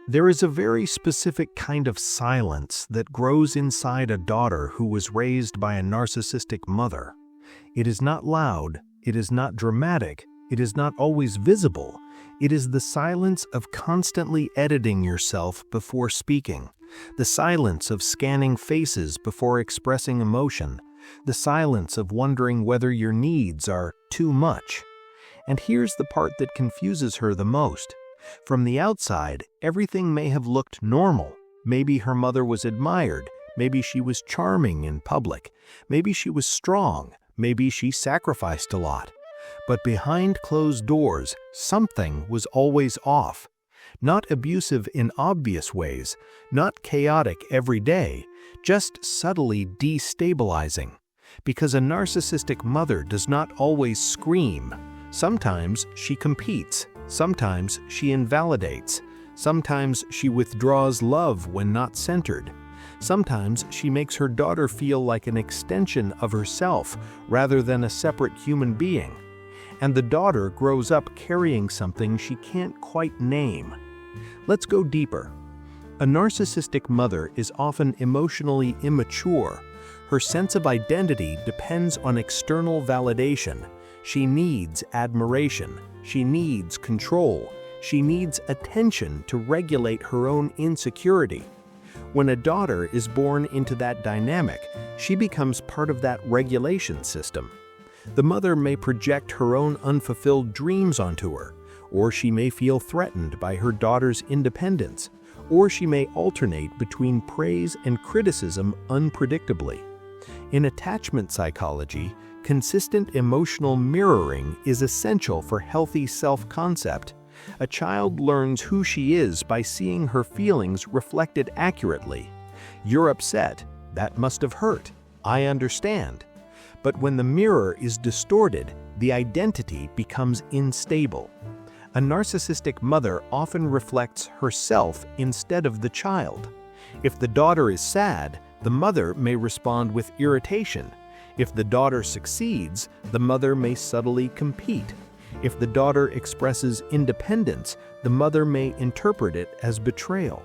There is a very specific kind of silence that grows inside a daughter who was raised by a narcissistic mother. It is not loud, it is not dramatic, it is not always visible. It is the silence of constantly editing yourself before speaking, the silence of scanning faces before expressing emotion, the silence of wondering whether your needs are too much. And here's the part that confuses her the most. From the outside, everything may have looked normal. Maybe her mother was admired, maybe she was charming in public, maybe she was strong, maybe she sacrificed a lot. But behind closed doors, something was always off. Not abusive in obvious ways, not chaotic every day, just subtly destabilizing. Because a narcissistic mother does not always scream. Sometimes she competes, sometimes she invalidates, sometimes she withdraws love when not centered. Sometimes she makes her daughter feel like an extension of herself rather than a separate human being. And the daughter grows up carrying something she can't quite name. Let's go deeper. A narcissistic mother is often emotionally immature. Her sense of identity depends on external validation. She needs admiration. She needs control. She needs attention to regulate her own insecurity. When a daughter is born into that dynamic, she becomes part of that regulation system. The mother may project her own unfulfilled dreams onto her, or she may feel threatened by her daughter's independence, or she may alternate between praise and criticism unpredictably. In attachment psychology, consistent emotional mirroring is essential for healthy self-concept. A child learns who she is by seeing her feelings reflected accurately. You're upset. That must have hurt. I understand. But when the mirror is distorted, the identity becomes unstable. A narcissistic mother often reflects herself instead of the child. If the daughter is sad, the mother may respond with irritation. If the daughter succeeds, the mother may subtly compete. If the daughter expresses independence, the mother may interpret it as betrayal.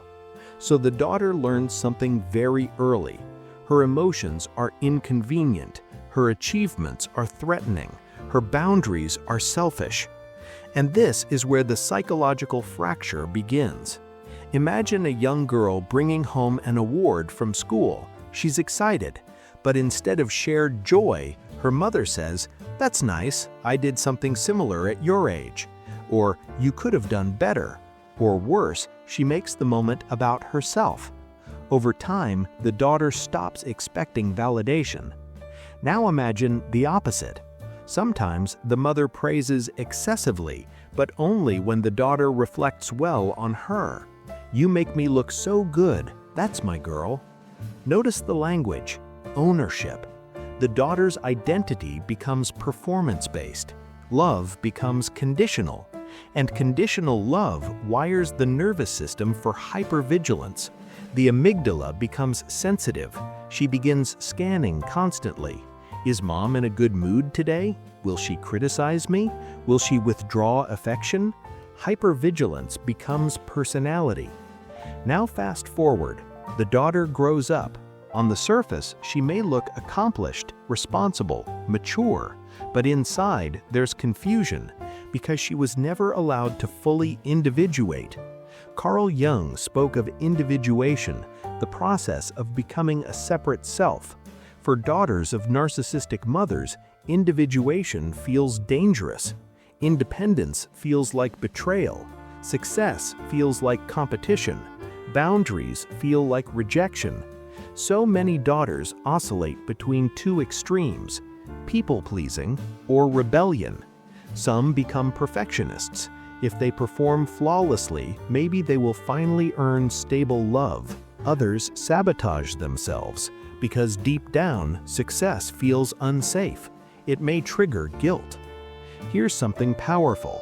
So the daughter learns something very early. Her emotions are inconvenient. Her achievements are threatening. Her boundaries are selfish. And this is where the psychological fracture begins. Imagine a young girl bringing home an award from school. She's excited, but instead of shared joy, her mother says, "That's nice, I did something similar at your age." Or, "You could have done better." Or worse, she makes the moment about herself. Over time, the daughter stops expecting validation. Now imagine the opposite. Sometimes the mother praises excessively, but only when the daughter reflects well on her. "You make me look so good, that's my girl." Notice the language, ownership. The daughter's identity becomes performance-based. Love becomes conditional. And conditional love wires the nervous system for hypervigilance. The amygdala becomes sensitive. She begins scanning constantly. Is mom in a good mood today? Will she criticize me? Will she withdraw affection? Hypervigilance becomes personality. Now fast forward. The daughter grows up. On the surface, she may look accomplished, responsible, mature, but inside there's confusion because she was never allowed to fully individuate. Carl Jung spoke of individuation, the process of becoming a separate self. For daughters of narcissistic mothers, individuation feels dangerous. Independence feels like betrayal. Success feels like competition. Boundaries feel like rejection. So many daughters oscillate between two extremes, people-pleasing or rebellion. Some become perfectionists. If they perform flawlessly, maybe they will finally earn stable love. Others sabotage themselves because deep down, success feels unsafe. It may trigger guilt. Here's something powerful.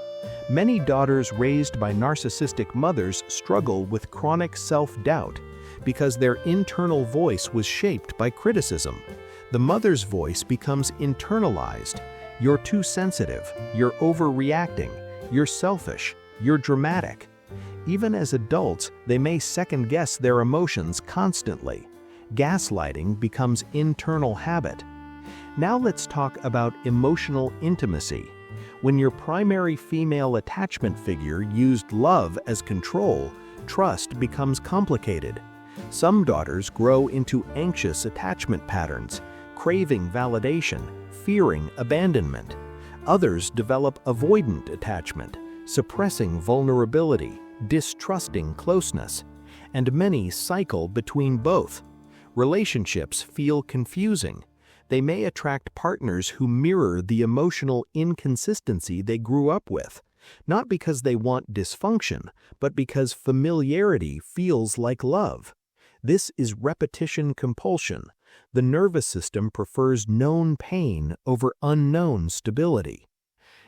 Many daughters raised by narcissistic mothers struggle with chronic self-doubt because their internal voice was shaped by criticism. The mother's voice becomes internalized. You're too sensitive, you're overreacting, you're selfish, you're dramatic. Even as adults, they may second-guess their emotions constantly. Gaslighting becomes internal habit. Now let's talk about emotional intimacy. When your primary female attachment figure used love as control, trust becomes complicated. Some daughters grow into anxious attachment patterns, craving validation, fearing abandonment. Others develop avoidant attachment, suppressing vulnerability, distrusting closeness. And many cycle between both. Relationships feel confusing. They may attract partners who mirror the emotional inconsistency they grew up with, not because they want dysfunction, but because familiarity feels like love. This is repetition compulsion. The nervous system prefers known pain over unknown stability.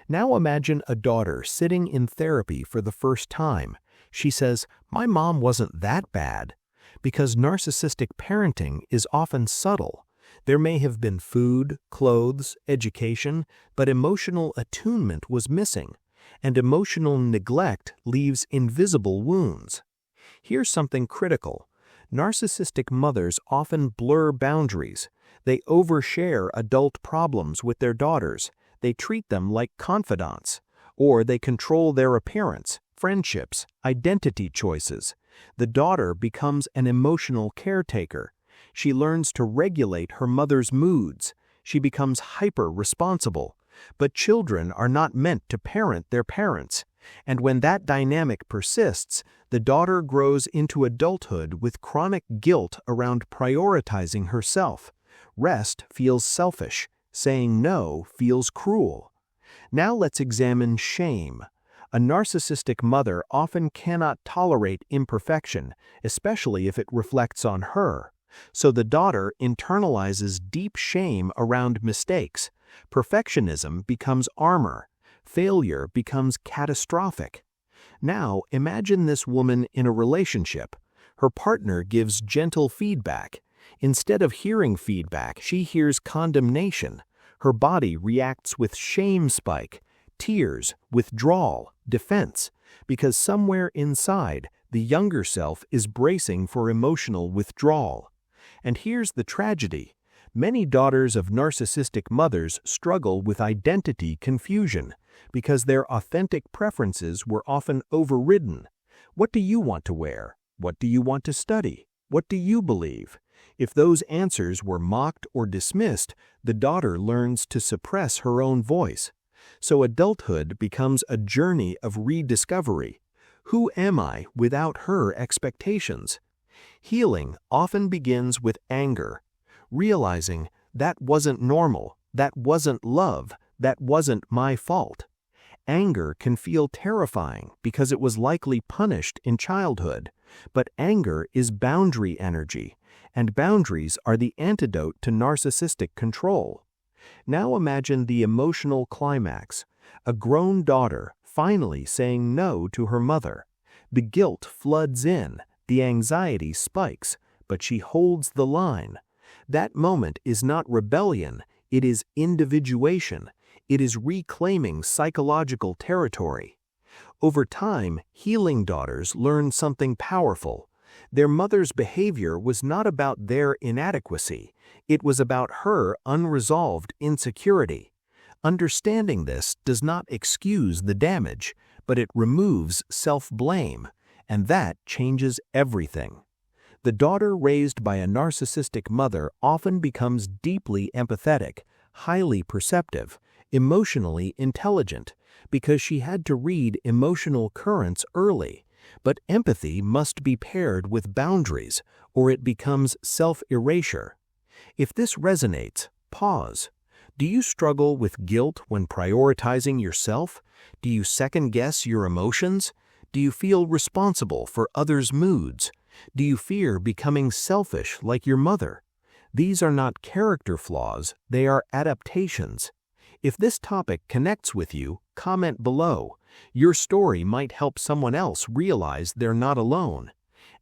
Now imagine a daughter sitting in therapy for the first time. She says, "My mom wasn't that bad." Because narcissistic parenting is often subtle. There may have been food, clothes, education, but emotional attunement was missing, and emotional neglect leaves invisible wounds. Here's something critical. Narcissistic mothers often blur boundaries. They overshare adult problems with their daughters. They treat them like confidants, or they control their appearance, friendships, identity choices. The daughter becomes an emotional caretaker. She learns to regulate her mother's moods. She becomes hyper-responsible. But children are not meant to parent their parents. And when that dynamic persists, the daughter grows into adulthood with chronic guilt around prioritizing herself. Rest feels selfish. Saying no feels cruel. Now let's examine shame. A narcissistic mother often cannot tolerate imperfection, especially if it reflects on her. So the daughter internalizes deep shame around mistakes. Perfectionism becomes armor. Failure becomes catastrophic. Now imagine this woman in a relationship. Her partner gives gentle feedback. Instead of hearing feedback, she hears condemnation. Her body reacts with shame spike, tears, withdrawal, defense, because somewhere inside, the younger self is bracing for emotional withdrawal. And here's the tragedy. Many daughters of narcissistic mothers struggle with identity confusion because their authentic preferences were often overridden. What do you want to wear? What do you want to study? What do you believe? If those answers were mocked or dismissed, the daughter learns to suppress her own voice. So adulthood becomes a journey of rediscovery. Who am I without her expectations? Healing often begins with anger, realizing that wasn't normal, that wasn't love, that wasn't my fault. Anger can feel terrifying because it was likely punished in childhood, but anger is boundary energy, and boundaries are the antidote to narcissistic control. Now imagine the emotional climax, a grown daughter finally saying no to her mother. The guilt floods in, the anxiety spikes, but she holds the line. That moment is not rebellion, it is individuation. It is reclaiming psychological territory. Over time, healing daughters learn something powerful. Their mother's behavior was not about their inadequacy. It was about her unresolved insecurity. Understanding this does not excuse the damage, but it removes self-blame, and that changes everything. The daughter raised by a narcissistic mother often becomes deeply empathetic, highly perceptive, emotionally intelligent, because she had to read emotional currents early. But empathy must be paired with boundaries, or it becomes self-erasure. If this resonates, pause. Do you struggle with guilt when prioritizing yourself? Do you second-guess your emotions? Do you feel responsible for others' moods? Do you fear becoming selfish like your mother? These are not character flaws, they are adaptations. If this topic connects with you, comment below. Your story might help someone else realize they're not alone.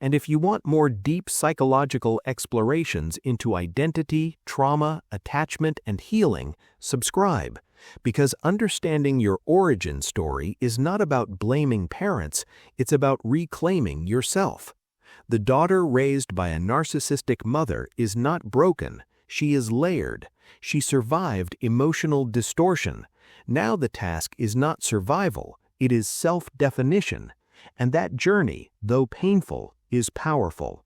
And if you want more deep psychological explorations into identity, trauma, attachment, and healing, subscribe. Because understanding your origin story is not about blaming parents, it's about reclaiming yourself. The daughter raised by a narcissistic mother is not broken, she is layered. She survived emotional distortion. Now the task is not survival, it is self-definition. And that journey, though painful, is powerful.